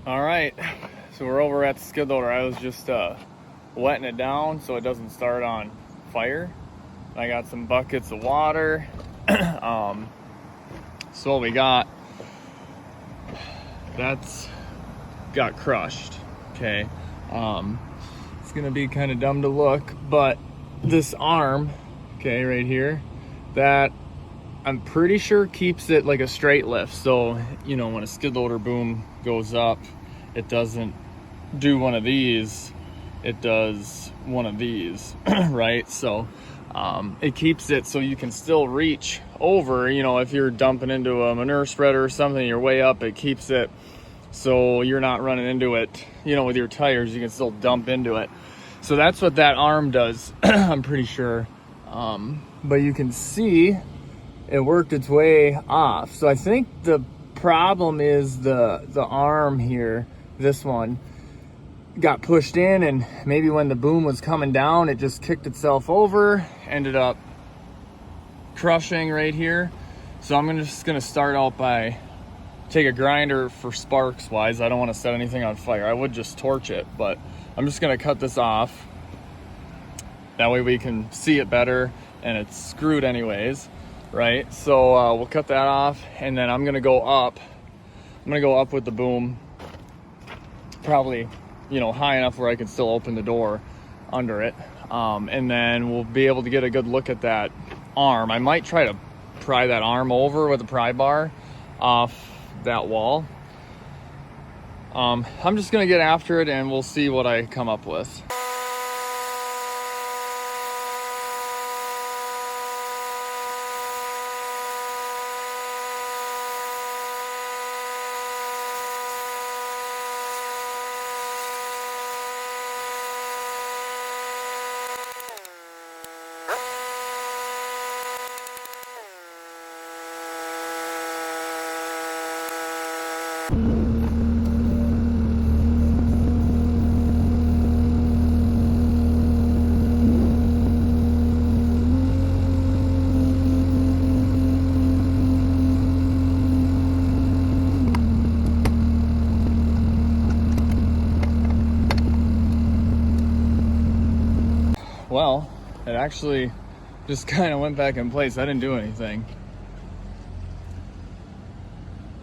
All right, so we're over at the skid loader. I was just wetting it down so it doesn't start on fire. I got some buckets of water. So what we got, that's got crushed. Okay, it's gonna be kind of dumb to look, but this arm, okay, right here, that I'm pretty sure keeps it like a straight lift. So, you know, when a skid loader boom goes up, it doesn't do one of these, it does one of these, right? So it keeps it so you can still reach over, you know, if you're dumping into a manure spreader or something, you're way up, it keeps it so you're not running into it, you know, with your tires, you can still dump into it. So that's what that arm does, I'm pretty sure. But you can see it worked its way off. So I think the problem is the arm here, this one, got pushed in, and maybe when the boom was coming down, it just kicked itself over, ended up crushing right here. So I'm just gonna start out by take a grinder for sparks wise. I don't want to set anything on fire. I would just torch it, but I'm just gonna cut this off. That way we can see it better, and it's screwed anyways. Right, so we'll cut that off, and then I'm gonna go up. I'm gonna go up with the boom, probably, you know, high enough where I can still open the door under it, and then we'll be able to get a good look at that arm. I might try to pry that arm over with a pry bar off that wall. I'm just gonna get after it, and we'll see what I come up with. Well, it actually just kind of went back in place. I didn't do anything.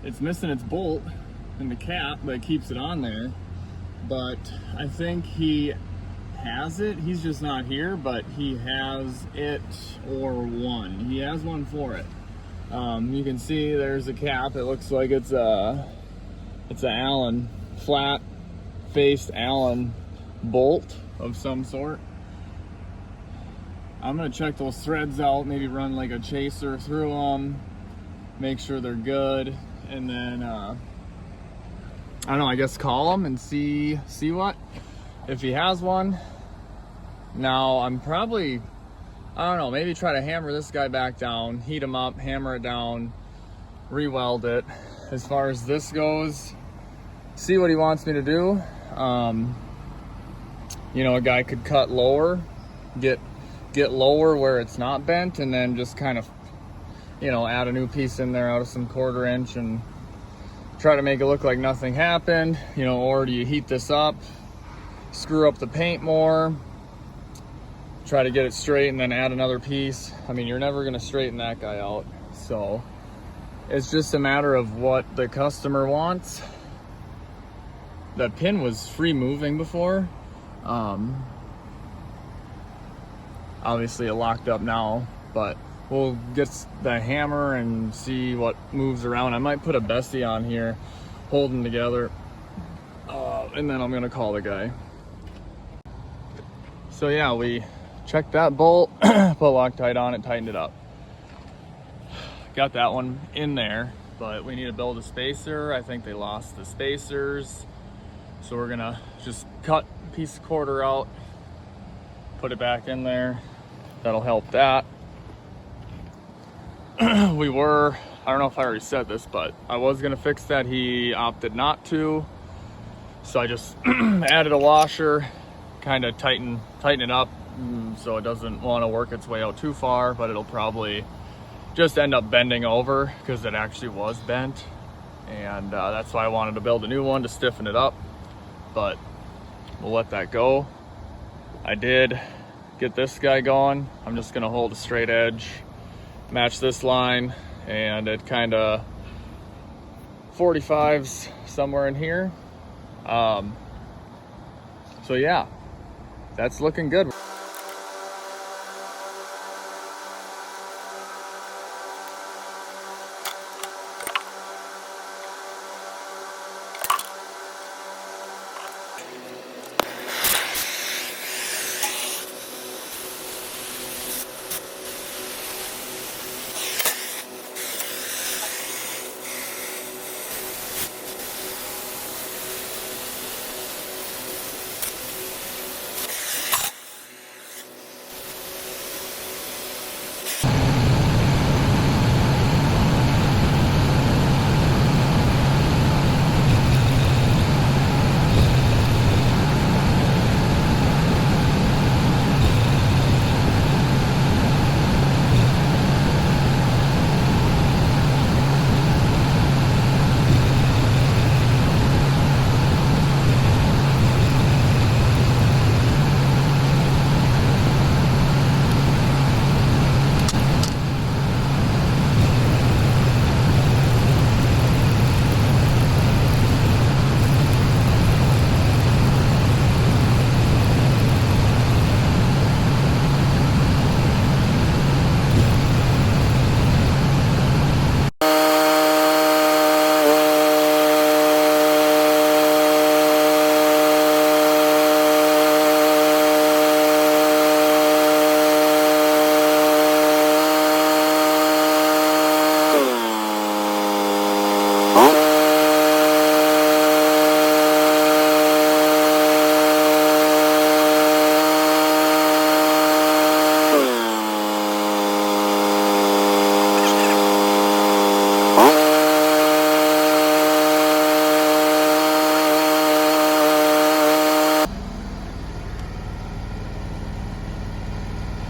It's missing its bolt and the cap that keeps it on there, but I think he has it. He's just not here, but he has it, or one. He has one for it. You can see there's a cap. It looks like it's a Allen, flat-faced Allen bolt of some sort. I'm gonna check those threads out, maybe run like a chaser through them, make sure they're good, and then I don't know, I guess call him and see what, if he has one. Now I'm probably, I don't know, maybe try to hammer this guy back down, heat him up, hammer it down, re-weld it. As far as this goes, see what he wants me to do. You know, a guy could cut lower, get lower where it's not bent, and then just kind of, you know, add a new piece in there out of some 1/4 inch and try to make it look like nothing happened, you know. Or do you heat this up, screw up the paint more, try to get it straight, and then add another piece? I mean, you're never gonna straighten that guy out. So it's just a matter of what the customer wants. The pin was free moving before. Obviously it locked up now, but we'll get the hammer and see what moves around. I might put a bestie on here, hold them together, and then I'm gonna call the guy. So yeah, we checked that bolt, put Loctite on it, tightened it up. Got that one in there, but we need to build a spacer. I think they lost the spacers. So we're gonna just cut a piece of 1/4 out, put it back in there. That'll help that. I don't know if I already said this, but I was gonna fix that. He opted not to. So I just added a washer, kind of tighten it up so it doesn't want to work its way out too far, but it'll probably just end up bending over because it actually was bent. and that's why I wanted to build a new one to stiffen it up, but we'll let that go. I did get this guy going. I'm just gonna hold a straight edge, match this line, and it kind of 45s somewhere in here. So yeah, that's looking good.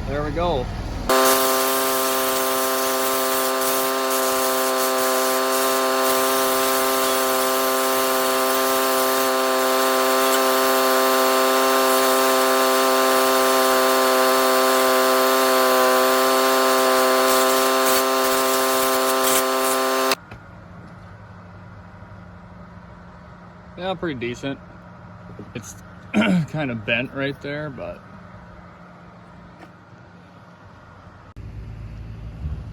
There we go. Yeah, pretty decent. It's kind of bent right there, but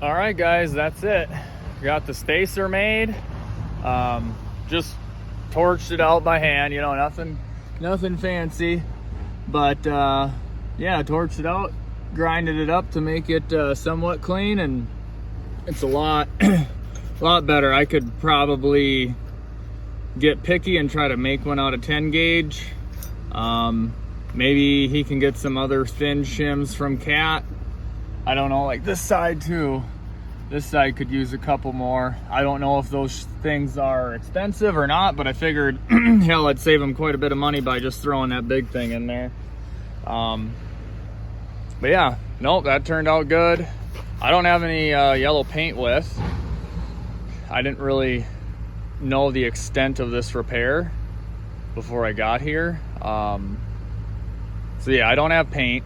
all right guys, that's it. Got the spacer made. Just torched it out by hand, you know, nothing fancy, but yeah, torched it out, grinded it up to make it somewhat clean, and it's a lot lot better. I could probably get picky and try to make one out of 10 gauge. Maybe he can get some other thin shims from Cat. I don't know, like this side too. This side could use a couple more. I don't know if those things are expensive or not, but I figured, hell, I'd save them quite a bit of money by just throwing that big thing in there. But yeah, nope, that turned out good. I don't have any yellow paint with. I didn't really know the extent of this repair before I got here. So yeah, I don't have paint.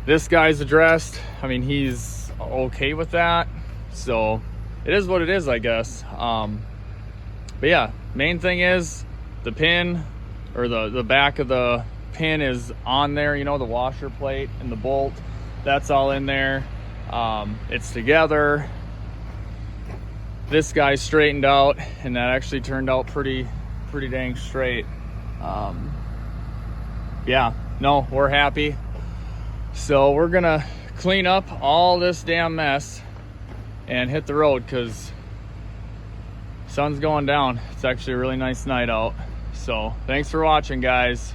This guy's addressed. I mean, he's okay with that, so it is what it is, I guess. But yeah, main thing is the pin, or the back of the pin is on there, you know, the washer plate and the bolt, that's all in there. It's together. This guy straightened out, and that actually turned out pretty dang straight. Yeah, no, we're happy. So we're gonna clean up all this damn mess and hit the road, because sun's going down. It's actually a really nice night out. So thanks for watching, guys.